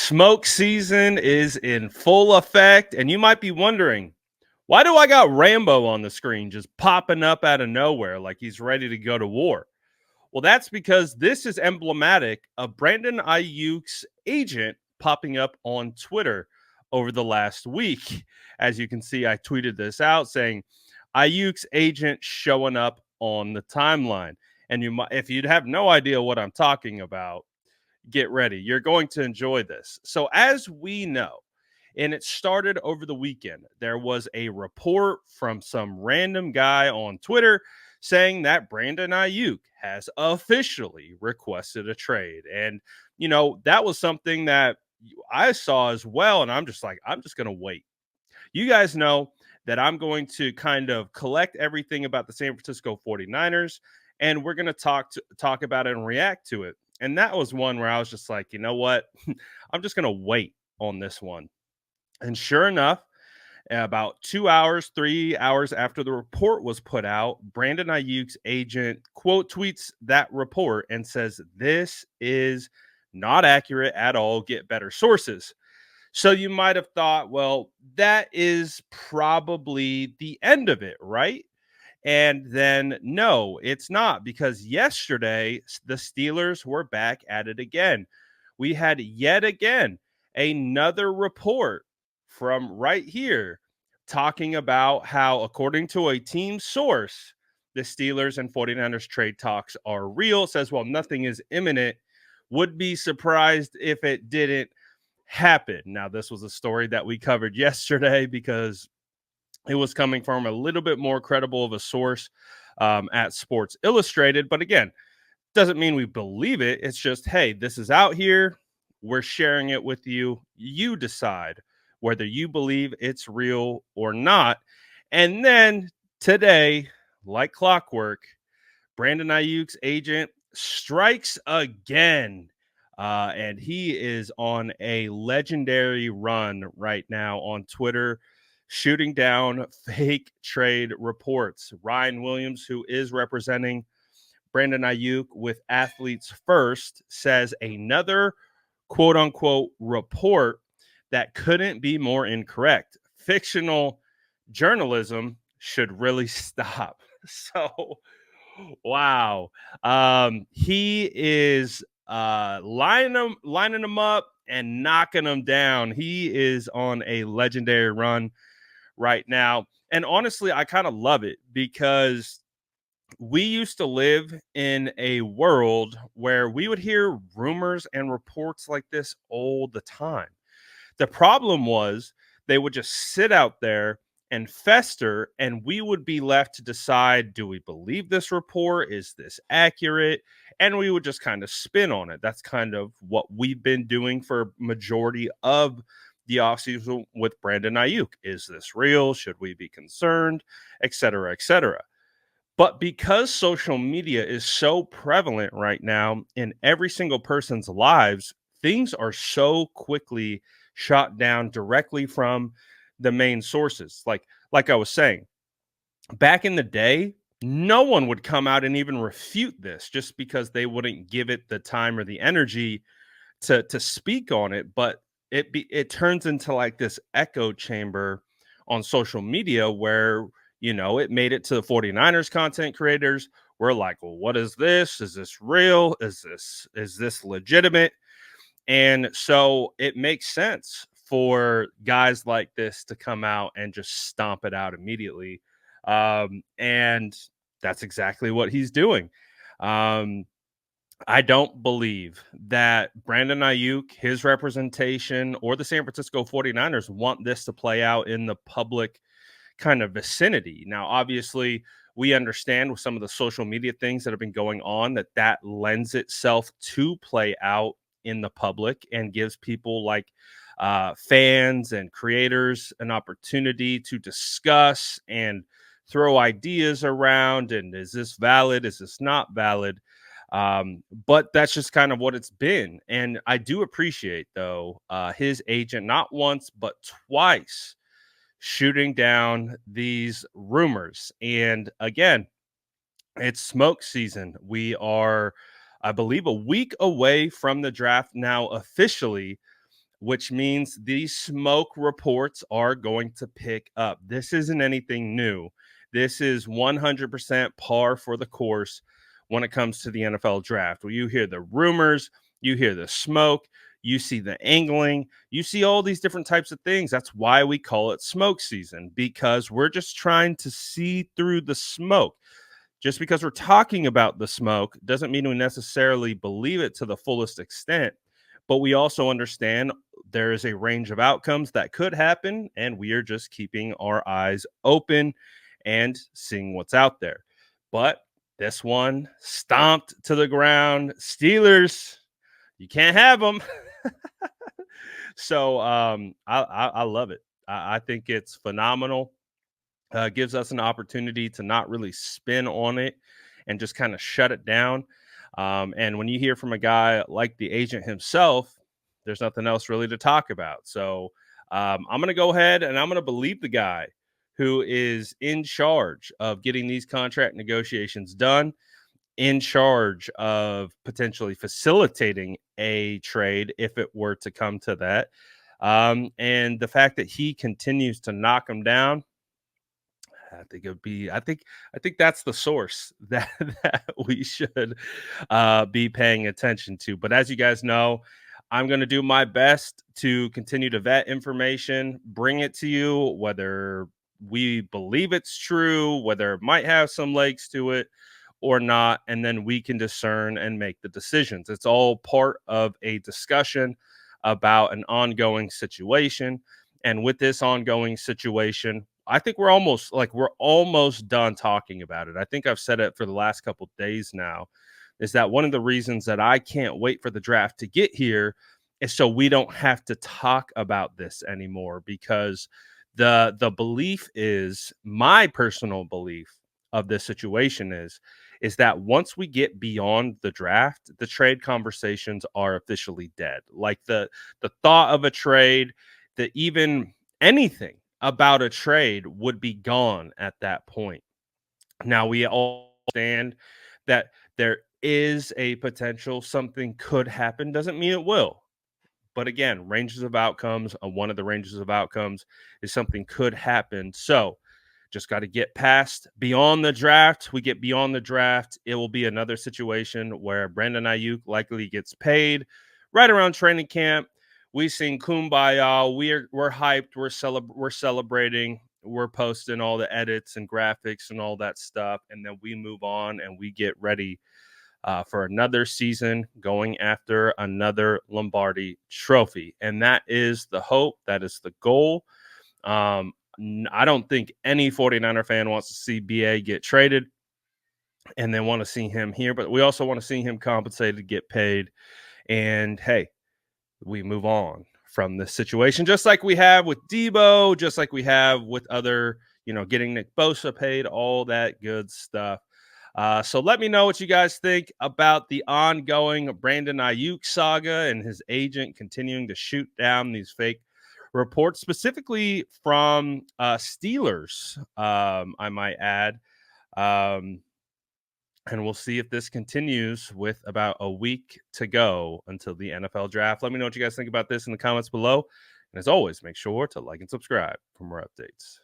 Smoke season is in full effect, and you might be wondering, why do I got Rambo on the screen just popping up out of nowhere like he's ready to go to war? Well, that's because this is emblematic of Brandon Aiyuk's agent popping up on Twitter over the last week. As you can see, I tweeted this out saying Aiyuk's agent showing up on the timeline. And if you'd have no idea what I'm talking about, get ready. You're going to enjoy this. So, as we know, and it started over the weekend, there was a report from some random guy on Twitter saying that Brandon Aiyuk has officially requested a trade. And, that was something that I saw as well. And I'm just like, I'm just going to wait. You guys know that I'm going to kind of collect everything about the San Francisco 49ers, and we're going to talk about it and react to it. And that was one where I was just like, you know what? I'm just going to wait on this one. And sure enough, about 2 hours, 3 hours after the report was put out, Brandon Ayuk's agent quote tweets that report and says, "This is not accurate at all. Get better sources." So you might have thought, well, that is probably the end of it, right? And then no, it's not, because yesterday the Steelers were back at it again. We had yet again another report from right here talking about how, according to a team source, the Steelers and 49ers trade talks are real. Says, well, nothing is imminent. Would be surprised if it didn't happen. Now, this was a story that we covered yesterday because it was coming from a little bit more credible of a source at Sports Illustrated. But again, doesn't mean we believe it. It's just, hey, this is out here. We're sharing it with you. You decide whether you believe it's real or not. And then today, like clockwork, Brandon Aiyuk's agent strikes again. And he is on a legendary run right now on Twitter, shooting down fake trade reports. Ryan Williams, who is representing Brandon Aiyuk with Athletes First, says another quote unquote report that couldn't be more incorrect. Fictional journalism should really stop. So, wow. He is lining them up and knocking them down. He is on a legendary run right now. And honestly, I kind of love it because we used to live in a world where we would hear rumors and reports like this all the time. The problem was they would just sit out there and fester, and we would be left to decide, do we believe this report? Is this accurate? And we would just kind of spin on it. That's kind of what we've been doing for majority of the offseason with Brandon Aiyuk. Is this real? Should we be concerned? Et cetera, et cetera. But because social media is so prevalent right now in every single person's lives, things are so quickly shot down directly from the main sources. Like I was saying, back in the day, no one would come out and even refute this just because they wouldn't give it the time or the energy to speak on it. But it turns into like this echo chamber on social media where it made it to the 49ers content creators. We're like, well, what is this? Is this real? Is this legitimate? And so it makes sense for guys like this to come out and just stomp it out immediately. And that's exactly what he's doing. Um, I don't believe that Brandon Aiyuk, his representation, or the San Francisco 49ers want this to play out in the public kind of vicinity. Now, obviously, we understand with some of the social media things that have been going on that lends itself to play out in the public and gives people like fans and creators an opportunity to discuss and throw ideas around. And is this valid? Is this not valid? But that's just kind of what it's been. And I do appreciate, though, his agent not once, but twice shooting down these rumors. And again, it's smoke season. We are, I believe, a week away from the draft now officially, which means these smoke reports are going to pick up. This isn't anything new. This is 100% par for the course when it comes to the NFL draft. Where you hear the rumors, you hear the smoke, you see the angling, you see all these different types of things. That's why we call it smoke season, because we're just trying to see through the smoke. Just because we're talking about the smoke doesn't mean we necessarily believe it to the fullest extent, but we also understand there is a range of outcomes that could happen, and we are just keeping our eyes open and seeing what's out there. But this one stomped to the ground. Steelers, you can't have them. So I love it. I think it's phenomenal. Gives us an opportunity to not really spin on it and just kind of shut it down. And when you hear from a guy like the agent himself, there's nothing else really to talk about. So I'm going to go ahead and I'm going to believe the guy who is in charge of getting these contract negotiations done, in charge of potentially facilitating a trade if it were to come to that. And the fact that he continues to knock them down, I think it would be. I think that's the source that we should be paying attention to. But as you guys know, I'm going to do my best to continue to vet information, bring it to you, whether we believe it's true, whether it might have some legs to it or not, and then we can discern and make the decisions. It's all part of a discussion about an ongoing situation. And with this ongoing situation, I think we're almost done talking about it. I think I've said it for the last couple days now, is that one of the reasons that I can't wait for the draft to get here is so we don't have to talk about this anymore, because the belief is, my personal belief of this situation is that once we get beyond the draft, the trade conversations are officially dead. Like the thought of a trade, that even anything about a trade would be gone at that point. Now, we all understand that there is a potential something could happen, doesn't mean it will. But again, ranges of outcomes, one of the ranges of outcomes is something could happen. So just got to get past beyond the draft. We get beyond the draft, it will be another situation where Brandon Aiyuk likely gets paid right around training camp. We sing kumbaya. We're hyped. We're celebrating. We're posting all the edits and graphics and all that stuff, and then we move on and we get ready for another season, going after another Lombardi trophy. And that is the hope. That is the goal. I don't think any 49er fan wants to see BA get traded and they want to see him here, but we also want to see him compensated, get paid. And hey, we move on from this situation, just like we have with Debo, just like we have with other, getting Nick Bosa paid, all that good stuff. So let me know what you guys think about the ongoing Brandon Aiyuk saga and his agent continuing to shoot down these fake reports, specifically from Steelers, I might add. Um, and we'll see if this continues with about a week to go until the NFL draft. Let me know what you guys think about this in the comments below. And as always, make sure to like and subscribe for more updates.